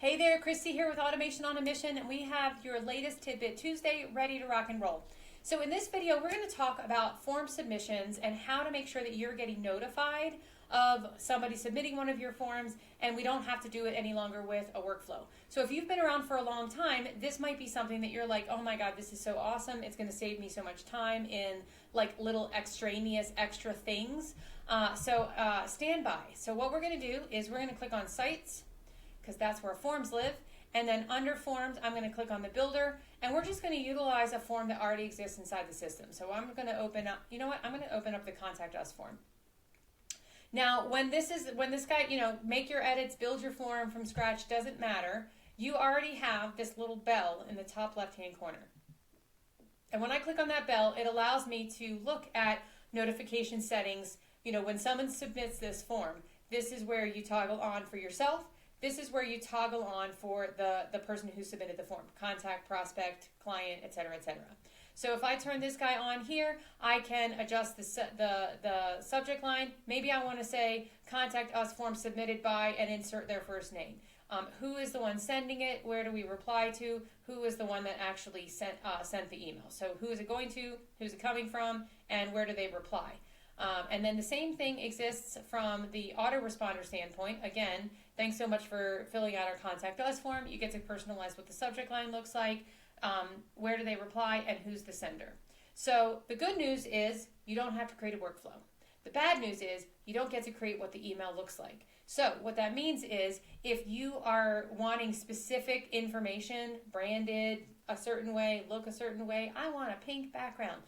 Hey there, Christy here with Automation on a Mission, and we have your latest Tidbit Tuesday ready to rock and roll. So in this video, we're going to talk about form submissions and how to make sure that you're getting notified of somebody submitting one of your forms, and we don't have to do it any longer with a workflow. So if you've been around for a long time, this might be something that you're like, oh my God, this is so awesome. It's going to save me so much time in like little extraneous extra things. Stand by. So what we're going to do is we're going to click on Sites, because that's where forms live. And then under forms, I'm going to click on the builder, and we're just going to utilize a form that already exists inside the system. So I'm going to open up, I'm going to open up the Contact Us form. Now, when this guy, make your edits, build your form from scratch, doesn't matter. You already have this little bell in the top left-hand corner. And when I click on that bell, it allows me to look at notification settings. When someone submits this form, this is where you toggle on for yourself. This is where you toggle on for the person who submitted the form, contact, prospect, client, etc., etc. So if I turn this guy on here, I can adjust the subject line. Maybe I want to say contact us form submitted by and insert their first name. Who is the one sending it? Where do we reply to? Who is the one that actually sent the email? So who is it going to? Who's it coming from? And where do they reply? And then the same thing exists from the autoresponder standpoint. Again, thanks so much for filling out our Contact Us form. You get to personalize what the subject line looks like, where do they reply, and who's the sender. So the good news is you don't have to create a workflow. The bad news is you don't get to create what the email looks like. So what that means is if you are wanting specific information, branded a certain way, look a certain way, I want a pink background,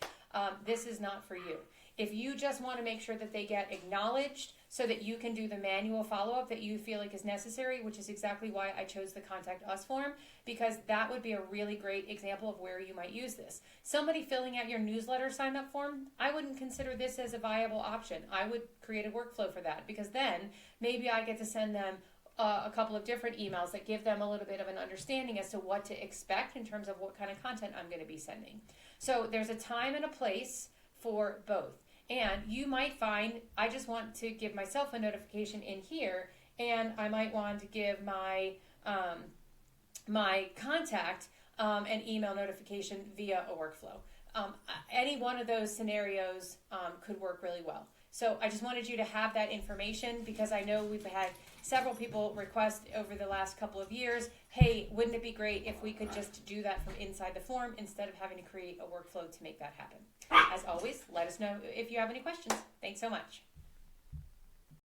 this is not for you. If you just want to make sure that they get acknowledged so that you can do the manual follow-up that you feel like is necessary, which is exactly why I chose the Contact Us form, because that would be a really great example of where you might use this. Somebody filling out your newsletter sign-up form, I wouldn't consider this as a viable option. I would create a workflow for that, because then maybe I get to send them a couple of different emails that give them a little bit of an understanding as to what to expect in terms of what kind of content I'm going to be sending. So there's a time and a place for both. And you might find, I just want to give myself a notification in here, and I might want to give my my contact an email notification via a workflow. Any one of those scenarios could work really well. So I just wanted you to have that information, because I know we've had several people request over the last couple of years, hey, wouldn't it be great if we could just do that from inside the form instead of having to create a workflow to make that happen? As always, let us know if you have any questions. Thanks so much.